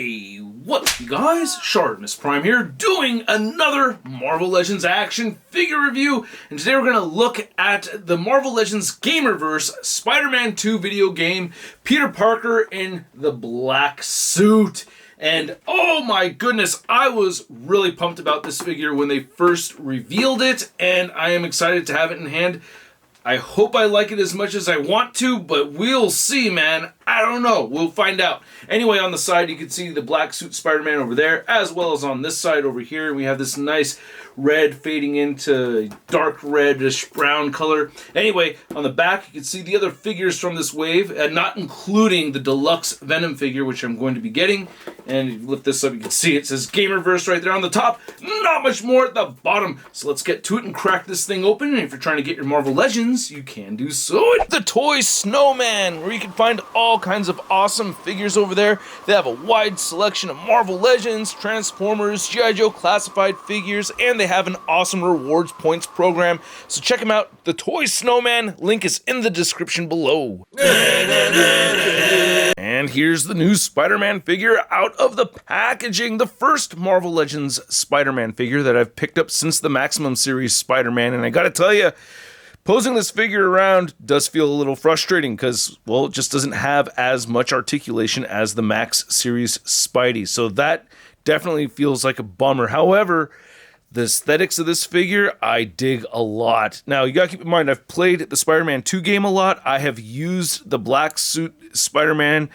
Hey, what's up you guys? ShartimusPrime here, doing another Marvel Legends action figure review, and today we're going to look at the Marvel Legends GamerVerse Spider-Man 2 video game, Peter Parker in the black suit. And oh my goodness, I was really pumped about this figure when they first revealed it, and I am excited to have it in hand. I hope I like it as much as I want to, but we'll see, man. I don't know. We'll find out. Anyway, on the side, you can see the black suit Spider-Man over there, as well as on this side over here. We have this nice red fading into dark reddish brown color. Anyway, on the back, you can see the other figures from this wave, not including the deluxe Venom figure, which I'm going to be getting. And if you lift this up, you can see it says GamerVerse right there on the top. Not much more at the bottom. So let's get to it and crack this thing open. And if you're trying to get your Marvel Legends, you can do so at the Toy Snowman, where you can find all kinds of awesome figures over there. They have a wide selection of Marvel Legends, Transformers, G.I. Joe classified figures, and they have an awesome rewards points program. So check them out. The Toy Snowman link is in the description below. And here's the new Spider-Man figure out of the packaging. The first Marvel Legends Spider-Man figure that I've picked up since the Maximum Series Spider-Man. And I gotta tell you, posing this figure around does feel a little frustrating because, well, it just doesn't have as much articulation as the Max Series Spidey. So that definitely feels like a bummer. However, the aesthetics of this figure, I dig a lot. Now, you gotta keep in mind, I've played the Spider-Man 2 game a lot. I have used the black suit Spider-Man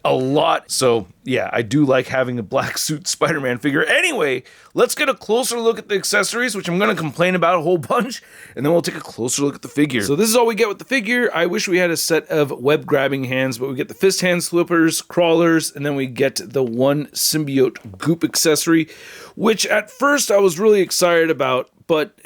a lot. So, yeah, I do like having a black suit Spider-Man figure. Anyway, let's get a closer look at the accessories, which I'm going to complain about a whole bunch, and then we'll take a closer look at the figure. So this is all we get with the figure. I wish we had a set of web-grabbing hands, but we get the fist hand flippers, crawlers, and then we get the one symbiote goop accessory, which at first I was really excited about. But,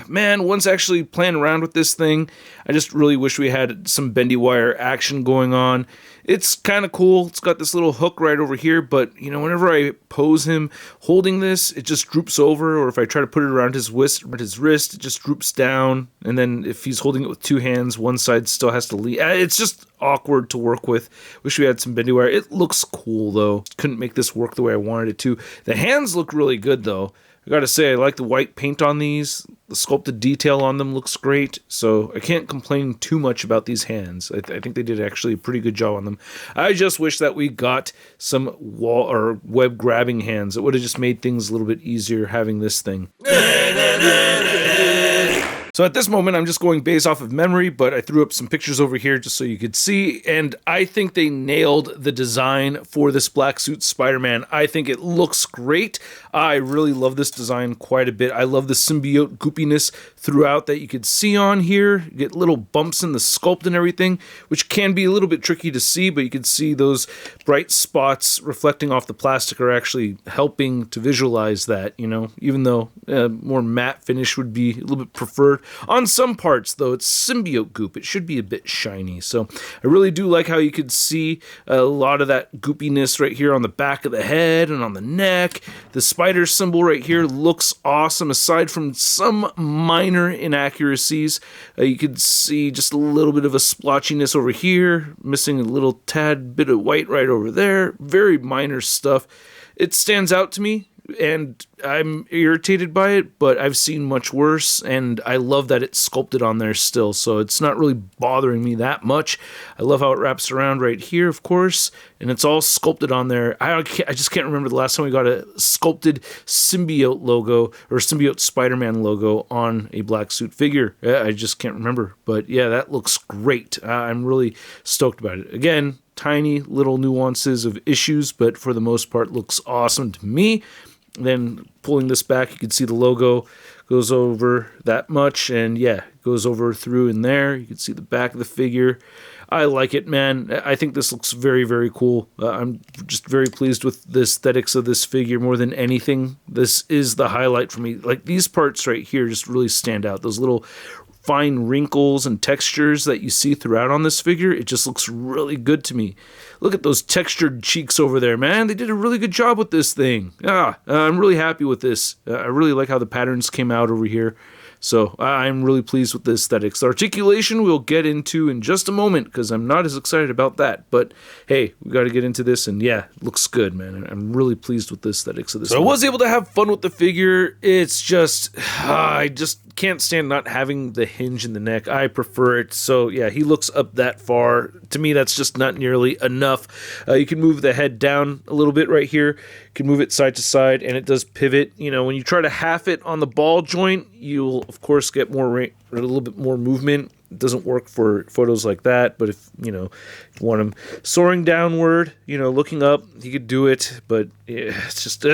man, once actually playing around with this thing, I just really wish we had some bendy wire action going on. It's kind of cool. It's got this little hook right over here, but, you know, whenever I pose him holding this, it just droops over, or if I try to put it around his wrist, it just droops down, and then if he's holding it with two hands, one side still has to lean. It's just awkward to work with. Wish we had some bendy wire. It looks cool, though. Couldn't make this work the way I wanted it to. The hands look really good, though. I gotta say, I like the white paint on these. The sculpted detail on them looks great, so I can't complain too much about these hands. I think they did actually a pretty good job on them. I just wish that we got some wall or web grabbing hands. It would have just made things a little bit easier having this thing. So at this moment, I'm just going based off of memory, but I threw up some pictures over here just so you could see, and I think they nailed the design for this black suit Spider-Man. I think it looks great. I really love this design quite a bit. I love the symbiote goopiness throughout that you could see on here. You get little bumps in the sculpt and everything, which can be a little bit tricky to see, but you can see those bright spots reflecting off the plastic are actually helping to visualize that, you know, even though more matte finish would be a little bit preferred. On some parts, though, it's symbiote goop. It should be a bit shiny. So I really do like how you could see a lot of that goopiness right here on the back of the head and on the neck. The spider symbol right here looks awesome. Aside from some minor inaccuracies, you could see just a little bit of a splotchiness over here, missing a little tad bit of white right over there. Very minor stuff. It stands out to me, and I'm irritated by it, but I've seen much worse, and I love that it's sculpted on there still, so it's not really bothering me that much. I love how it wraps around right here, of course, and it's all sculpted on there. I just can't remember the last time we got a sculpted symbiote logo, or symbiote Spider-Man logo on a black suit figure. I just can't remember, but yeah, that looks great. I'm really stoked about it. Again, tiny little nuances of issues, but for the most part looks awesome to me. Then pulling this back, you can see the logo goes over that much, and yeah, it goes over through in there. You can see the back of the figure. I like it, man. I think this looks very, very cool. I'm just very pleased with the aesthetics of this figure more than anything. This is the highlight for me. Like, these parts right here just really stand out. Those little fine wrinkles and textures that you see throughout on this figure, it just looks really good to me. Look at those textured cheeks over there, man. They did a really good job with this thing. I'm really happy with this. I really like how the patterns came out over here. So I'm really pleased with the aesthetics. The articulation we'll get into in just a moment because I'm not as excited about that. But hey, we got to get into this, and yeah, it looks good, man. I'm really pleased with the aesthetics of this. So I was able to have fun with the figure. It's just, I just can't stand not having the hinge in the neck. I prefer it. So yeah, he looks up that far. To me, that's just not nearly enough. You can move the head down a little bit right here. You can move it side to side, and it does pivot. You know, when you try to half it on the ball joint, you'll of course get a little bit more movement. It doesn't work for photos like that, but if you want him soaring downward, looking up, you could do it, but yeah, it's just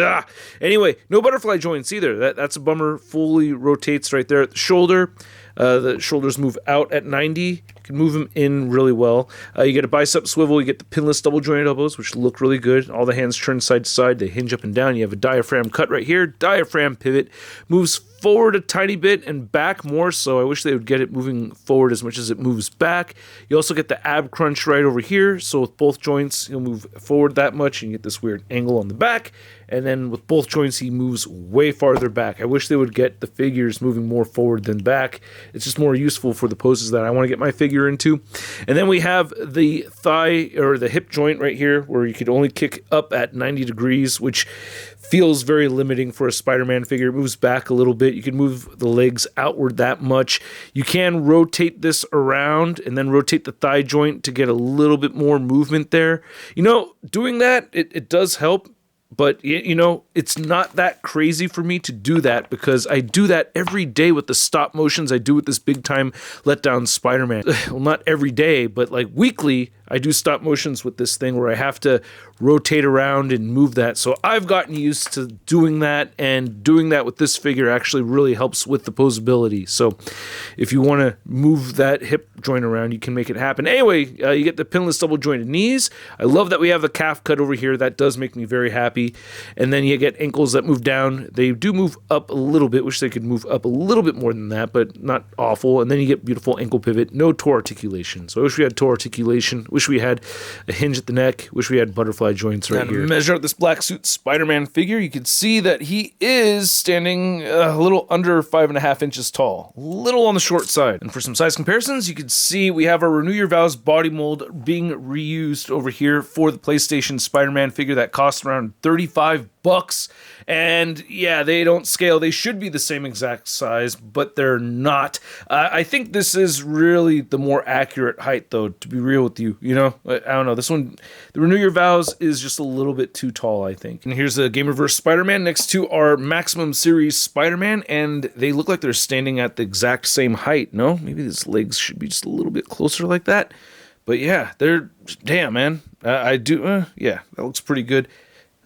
Anyway, no butterfly joints either. That's a bummer. Fully rotates right there at the shoulder. The shoulders move out at 90. You can move them in really well. You get a bicep swivel. You get the pinless double jointed elbows, which look really good. All the hands turn side to side. They hinge up and down. You have a diaphragm cut right here. Diaphragm pivot. Moves forward a tiny bit and back more so. I wish they would get it moving forward as much as it moves back. You also get the ab crunch right over here. So with both joints, you'll move forward that much and you get this weird angle on the back. And then with both joints, he moves way farther back. I wish they would get the figures moving more forward than back. It's just more useful for the poses that I want to get my figure into. And then we have the thigh or the hip joint right here where you could only kick up at 90 degrees, which feels very limiting for a Spider-Man figure. It moves back a little bit. You can move the legs outward that much. You can rotate this around and then rotate the thigh joint to get a little bit more movement there. Doing that, it does help. But, it's not that crazy for me to do that because I do that every day with the stop motions I do with this big-time letdown Spider-Man. Well, not every day, but like weekly, I do stop motions with this thing where I have to rotate around and move that. So I've gotten used to doing that, and doing that with this figure actually really helps with the posability. So if you want to move that hip joint around, you can make it happen. Anyway, you get the pinless double jointed knees. I love that we have the calf cut over here. That does make me very happy. And then you get ankles that move down. They do move up a little bit. Wish they could move up a little bit more than that, but not awful. And then you get beautiful ankle pivot. No toe articulation. So I wish we had toe articulation. Wish we had a hinge at the neck. Wish we had butterfly joints right here. Measure out this black suit Spider-Man figure. You can see that he is standing a little under 5.5 inches tall. A little on the short side. And for some size comparisons, you can see we have our Renew Your Vows body mold being reused over here for the PlayStation Spider-Man figure that cost around $35. And yeah, they don't scale. They should be the same exact size, but they're not. I think this is really the more accurate height, though, to be real with you. I don't know. This one, the Renew Your Vows, is just a little bit too tall, I think. And here's the GamerVerse Spider-Man next to our Maximum Series Spider-Man, and they look like they're standing at the exact same height. No? Maybe his legs should be just a little bit closer like that. But yeah, damn, man. Yeah, that looks pretty good.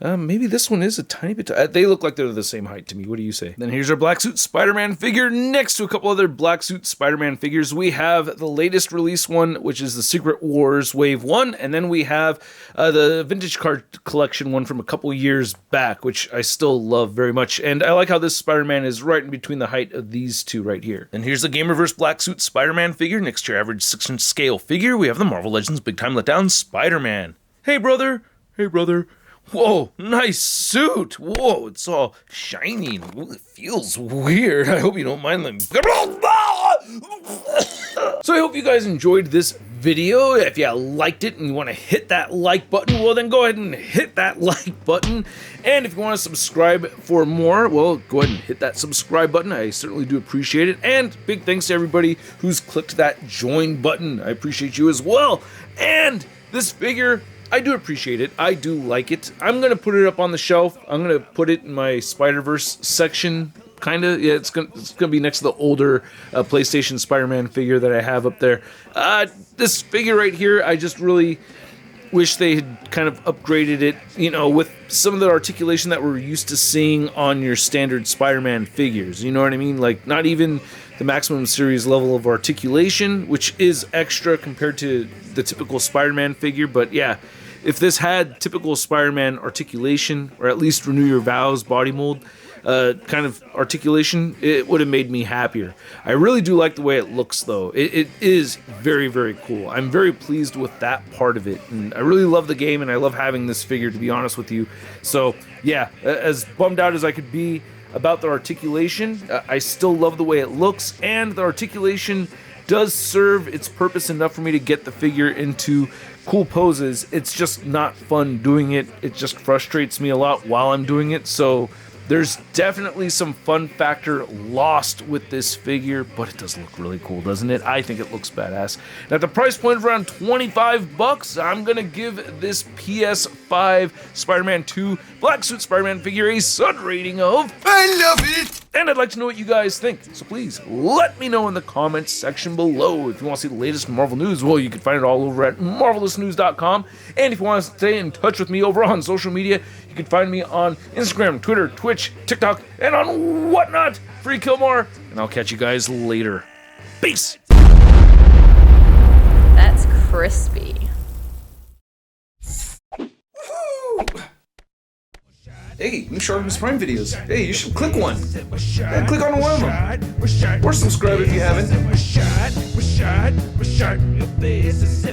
Maybe this one is a tiny bit... they look like they're the same height to me. What do you say? Then here's our Black Suit Spider-Man figure. Next to a couple other Black Suit Spider-Man figures, we have the latest release one, which is the Secret Wars Wave 1. And then we have the Vintage Card Collection one from a couple years back, which I still love very much. And I like how this Spider-Man is right in between the height of these two right here. And here's the GamerVerse Black Suit Spider-Man figure. Next to your average 6-inch scale figure, we have the Marvel Legends Big Time Letdown Spider-Man. Hey, brother. Hey, brother. Whoa, nice suit. Whoa, it's all shiny. It feels weird. I hope you don't mind them. So I hope you guys enjoyed this video. If you liked it and you want to hit that like button, well then go ahead and hit that like button. And if you want to subscribe for more, well, go ahead and hit that subscribe button. I certainly do appreciate it. And big thanks to everybody who's clicked that join button. I appreciate you as well. And this figure, I do appreciate it. I do like it. I'm going to put it up on the shelf. I'm going to put it in my Spider-Verse section. Kind of. Yeah, it's gonna be next to the older PlayStation Spider-Man figure that I have up there. This figure right here, I just really wish they had kind of upgraded it, with some of the articulation that we're used to seeing on your standard Spider-Man figures. You know what I mean? Like, not even the Maximum Series level of articulation, which is extra compared to the typical Spider-Man figure. But yeah, if this had typical Spider-Man articulation, or at least Renew Your Vows body mold kind of articulation, it would have made me happier. I really do like the way it looks, though. It is very, very cool. I'm very pleased with that part of it, and I really love the game, and I love having this figure, to be honest with you. So yeah, as bummed out as I could be, about the articulation. I still love the way it looks, and the articulation does serve its purpose enough for me to get the figure into cool poses. It's just not fun doing it. It just frustrates me a lot while I'm doing it. So there's definitely some fun factor lost with this figure, but it does look really cool, doesn't it? I think it looks badass. And at the price point of around $25, I'm gonna give this PS5 Spider-Man 2 Black Suit Spider-Man figure a Sun rating of I love it! And I'd like to know what you guys think, so please let me know in the comments section below. If you want to see the latest Marvel news, well, you can find it all over at marvelousnews.com. And if you want to stay in touch with me over on social media, you can find me on Instagram, Twitter, Twitch, TikTok, and on whatnot. Free Killmore, and I'll catch you guys later. Peace! That's crispy. Hey, new ShartimusPrime videos. Hey, you should click one. Yeah, click on one of them. Or subscribe if you haven't. Your face,